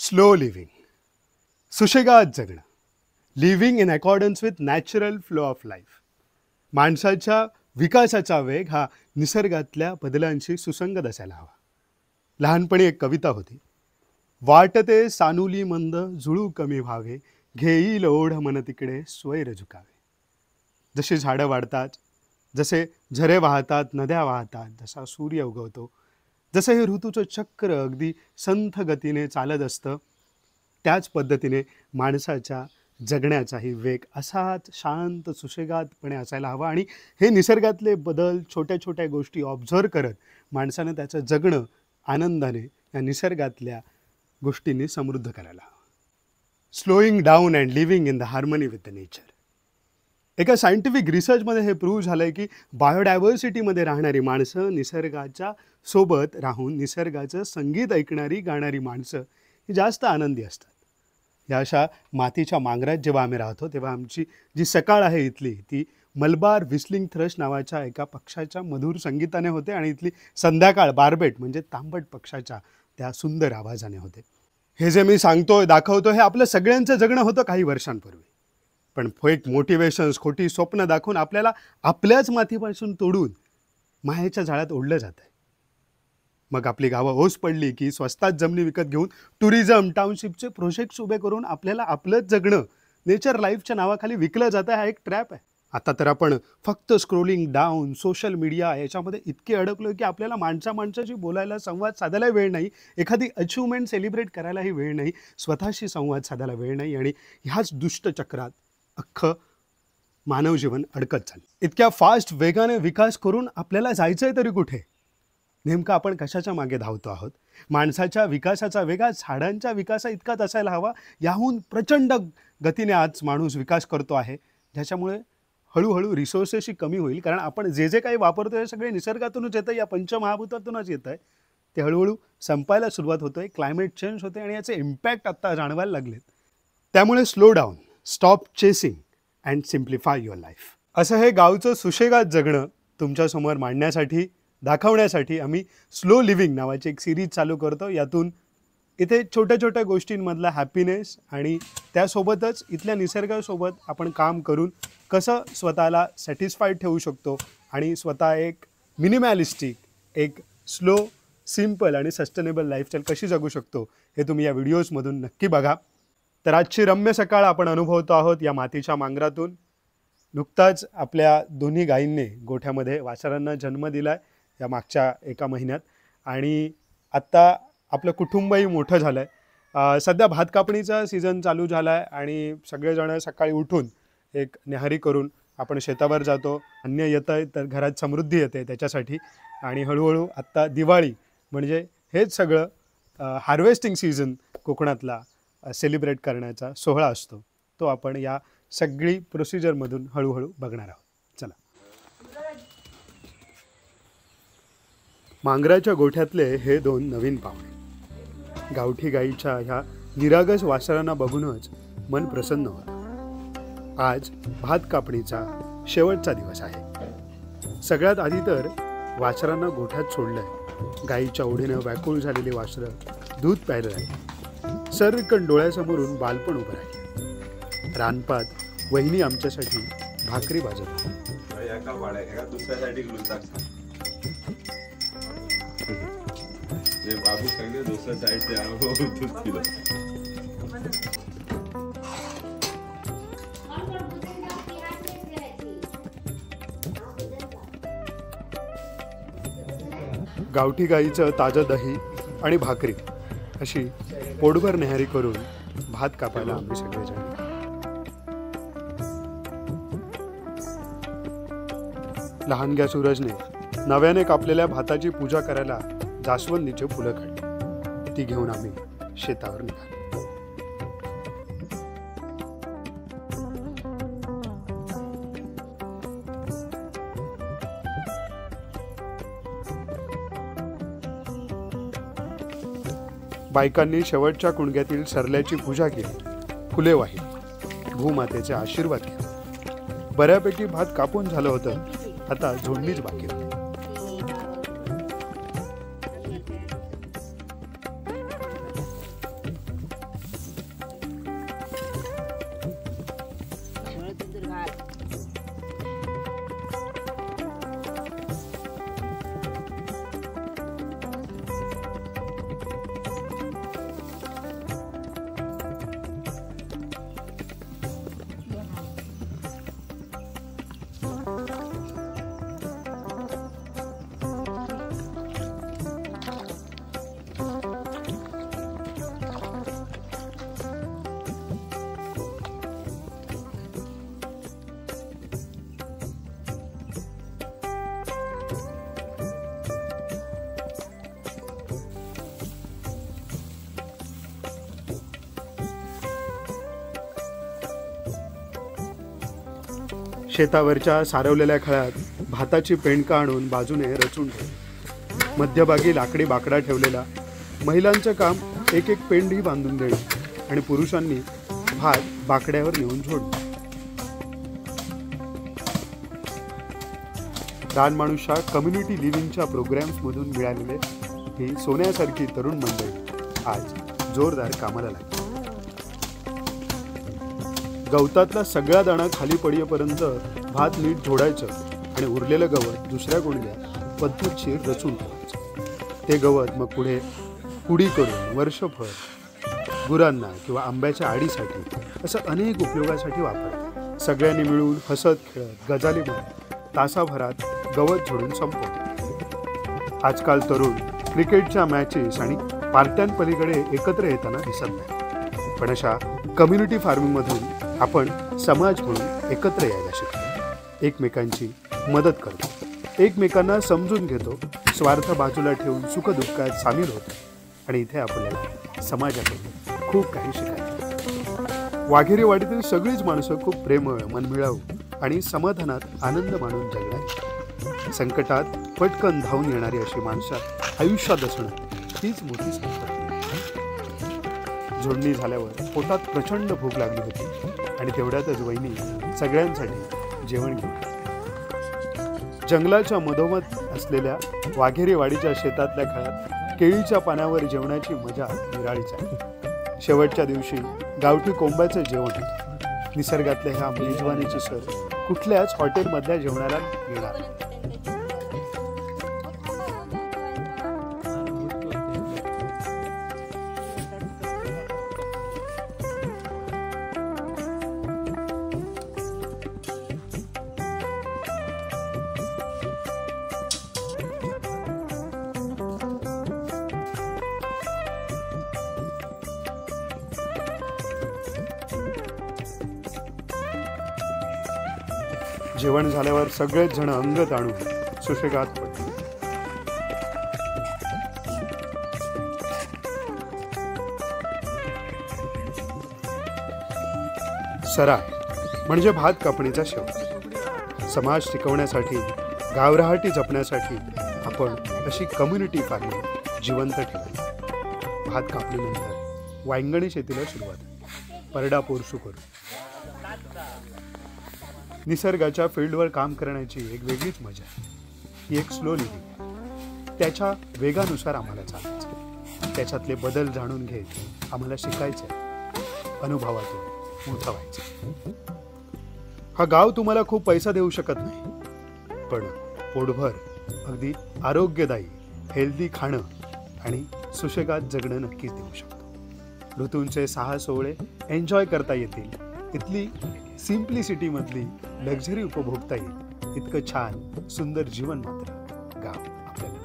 Slow living, सुशेगात जगणं, living in accordance with natural flow of life. माणसाच्या विकासाचा वेग हा निसर्गातल्या बदलांशी सुसंगत असायला हवा. लहानपणी एक कविता होती, वाटते सानुली मंद जुळू कमी व्हावे, घेईल ओढ मन तिकडे स्वैर झुकावे. जशी झाडं वाढतात, जसे झरे वाहतात, नद्या वाहतात, जसा सूर्य उगवतो, जसं हे ऋतूचं चक्र अगदी संथ गतीने चालत असतं, त्याच पद्धतीने माणसाच्या जगण्याचाही वेग असाच शांत सुशेगातपणे असायला हवा. आणि हे निसर्गातले बदल, छोट्या छोट्या गोष्टी ऑब्झर्व करत माणसानं त्याचं जगणं आनंदाने या निसर्गातल्या गोष्टींनी समृद्ध करायला हवं. Slowing down and living in the harmony with the nature. एका सायंटिफिक रिसर्चमध्ये हे प्रूव्ह झालं आहे की बायोडायव्हर्सिटीमध्ये राहणारी माणसं, निसर्गाच्या सोबत राहून निसर्गाचं संगीत ऐकणारी, गाणारी माणसं ही जास्त आनंदी असतात. या अशा मातीच्या मांगरात जेव्हा आम्ही राहतो तेव्हा आमची जी सकाळ आहे इथली, ती मलबार व्हिस्लिंग थ्रश नावाच्या एका पक्षाच्या मधुर संगीताने होते आणि इथली संध्याकाळ बार्बेट म्हणजे तांबट पक्षाच्या त्या सुंदर आवाजाने होते. हे जे मी सांगतोय, दाखवतो, हे आपलं सगळ्यांचं जगणं होतं काही वर्षांपूर्वी. पण फेक मोटिवेशन्स, खोटी स्वप्न दाखवून आपल्याला आपल्याच मातीपासून तोडून मायेच्या जाळ्यात ओढलं जात आहे. मग आपली गावं ओस पडली की स्वस्तात जमिनी विकत घेऊन टुरिझम, टाउनशिपचे प्रोजेक्ट्स उभे करून आपल्याला आपलंच जगणं नेचर लाईफच्या नावाखाली विकलं जातं. हा एक ट्रॅप आहे. आता तर आपण फक्त स्क्रोलिंग डाऊन, सोशल मीडिया याच्यामध्ये इतके अडकलो की आपल्याला माणसाशी बोलायला, संवाद साधायला वेळ नाही, एखादी अचिव्हमेंट सेलिब्रेट करायलाही वेळ नाही, स्वतःशी संवाद साधायला वेळ नाही. आणि ह्याच दुष्ट चक्रात अख्खं मानव जीवन अडकत चाललं. इतक्या फास्ट वेगाने विकास करून आपल्याला जायचंय तरी कुठे? नेमकं आपण कशाच्या मागे धावतो आहोत? माणसाच्या विकासाचा वेग झाडांच्या विकासा इतकाच असायला हवा. याहून प्रचंड गतीने आज माणूस विकास करतो आहे, ज्याच्यामुळे हळूहळू रिसोर्सेसही कमी होईल. कारण आपण जे जे काही वापरतो हे सगळे निसर्गातूनच येतं, या पंचमहाभूतातूनच येतं आहे. ते हळूहळू संपायला सुरुवात होतं आहे, क्लायमेट चेंज होते आणि याचे इम्पॅक्ट आत्ता जाणवायला लागलेत. त्यामुळे slow down, stop chasing and simplify your life, असं हे गावचं सुशेगात जगणं तुमच्यासमोर मांडण्यासाठी, दाखवण्यासाठी आम्ही स्लो लिव्हिंग नावाची एक सिरीज चालू करतो. यातून इथे छोट्या छोट्या गोष्टींमधला हॅपीनेस आणि त्यासोबतच इथल्या निसर्गासोबत आपण काम करून कसं स्वतःला सॅटिस्फाईड ठेवू शकतो आणि स्वतः एक मिनिमॅलिस्टिक, एक स्लो, सिम्पल आणि सस्टेनेबल लाईफस्टाईल कशी जगू शकतो हे तुम्ही या व्हिडिओजमधून नक्की बघा. तर आजची रम्य सकाळ आपण अनुभवतो आहोत या मातीच्या मांगरातून. नुकताच आपल्या दोन्ही गायींनी गोठ्यामध्ये वासरांना जन्म दिला आहे या मागच्या एका महिन्यात. आणि आत्ता आपलं कुटुंबही मोठं झालं आहे. सध्या भात कापणीचा सीझन चालू झाला आहे आणि सगळेजण सकाळी उठून एक न्याहारी करून आपण शेतावर जातो. अन्न येतं आहे तर घरात समृद्धी येते त्याच्यासाठी. आणि हळूहळू आत्ता दिवाळी म्हणजे हेच सगळं हार्वेस्टिंग सीझन कोकणातला सेलिब्रेट करण्याचा सोहळा असतो. तो आपण या सगळी प्रोसिजरमधून हळूहळू बघणार आहोत. चला. मांगराच्या गोठ्यातले हे दोन नवीन पाहुणे. गावठी गाईच्या ह्या निरागस वासरांना बघूनच मन प्रसन्न होतं. आज भात कापणीचा शेवटचा दिवस आहे. सगळ्यात आधी तर वासरांना गोठ्यात सोडलंय. गाईच्या ओढीनं व्याकुळ झालेली वासरं दूध प्यायला लागली. सर्वकण डोळ्यासमोरून बालपण उभं राहिलं. रानपात वहिनी आमच्यासाठी भाकरी भाजत होती. बाबू सांगे दुसऱ्या साईडचे गावठी गाईचं ताजं दही आणि भाकरी अशी पोटभर न्याहारी करून भात कापायला आम्ही सगळेजण. लहानग्या सूरजने नव्याने कापलेल्या भाताची पूजा करायला जास्वंदीचे फुलं काढली. ती घेऊन आम्ही शेतावर निघालो. बायकांनी शेवटच्या कुणग्यातील सरल्याची पूजा केली, फुले वाहिली, भूमातेचे आशीर्वाद केले. बऱ्यापैकी भात कापून झालं होतं, आता झोडणीच बाकी होती. शेतावरच्या सारवलेल्या खळ्यात भाताची पेंडका आणून बाजूने रचून ठेवली. मध्यभागी लाकडी बाकडा ठेवलेला. महिलांचं काम एक एक पेंडी बांधून देणं आणि पुरुषांनी भात बाकड्यावर नेऊन झोडणं. दान माणूसच्या कम्युनिटी लिव्हिंगच्या प्रोग्रॅम्समधून मिळालेले ही सोन्यासारखी तरुण मंडळी आज जोरदार कामाला लागली. गवतातला सगळा दाणा खाली पडेपर्यंत भात नीट झोडायचं आणि उरलेलं गवत दुसऱ्या गुंड्यात पद्धतशीर रचून ठेवायचं. ते गवत मग पुढे पुडी करून वर्षभर गुरांना किंवा आंब्याच्या आडीसाठी असं अनेक उपयोगासाठी वापरतात. सगळ्यांनी मिळून हसत खेळत गजाली म्हणत तासाभरात गवत झोडून संपवतात. आजकाल तरुण क्रिकेटच्या मॅचेस आणि पार्ट्यांपलीकडे एकत्र येताना दिसत नाही. पण अशा कम्युनिटी फार्मिंगमधून आपण समाज म्हणून एकत्र यायला शिकतो. एकमेकांची मदत करतो, एकमेकांना समजून घेतो, स्वार्थ बाजूला ठेवून सुखदुःखात सामील होतो. आणि इथे आपल्याला समाजाकडून खूप काही शिकायचं. वाघेरी वाडीतील सगळीच माणसं खूप प्रेमळ, मनमिळाऊ आणि समाधानात आनंद मानून जगणारी. संकटात पटकन धावून येणारी अशी माणसं आयुष्यात असणं हीच मोठी संपत्ती. जोडणी झाल्यावर पोटात प्रचंड भूक लागली होती आणि तेवढ्यातच वहिनी सगळ्यांसाठी जेवण घेऊन. जंगलाच्या मधोमध असलेल्या वाघेरी वाडीच्या शेतातल्या खळ्यात केळीच्या पानावर जेवणाची मजा निराळीच आहे. शेवटच्या दिवशी गावठी कोंबाचं जेवण. निसर्गातल्या ह्या मेजवानीची सर कुठल्याच हॉटेलमधल्या जेवणाला येणार नाही. जेवण झाल्यावर सगळेच जण अंग ताणून सुशेगात पडले. सरा म्हणजे भात कापणीचा शेवट. समाज टिकवण्यासाठी, गावराहाटी जपण्यासाठी आपण अशी कम्युनिटी फार्मिंग जिवंत ठेवली. भात कापणीनंतर वांगणी शेतीला सुरुवात. परडा पोरसू करू. निसर्गाच्या फील्डवर काम करण्याची एक वेगळीच मजा आहे. ही एक स्लो लिव्हिंग. त्याच्या वेगानुसार आम्हाला चालायचं. त्याच्यातले बदल जाणून घेत आम्हाला शिकायचं. अनुभवातून मोठं व्हायचं. हा गाव तुम्हाला खूप पैसा देऊ शकत नाही, पण पोटभर अगदी आरोग्यदायी हेल्दी खाणं आणि सुशेगात जगणं नक्कीच देऊ शकतो. ऋतूंचे 6 सोहळे एन्जॉय करता येतील. इथली सिम्प्लिसिटीमधली लक्झरी उपभोगता येईल. इतकं छान सुंदर जीवन मात्र गाव आपल्याला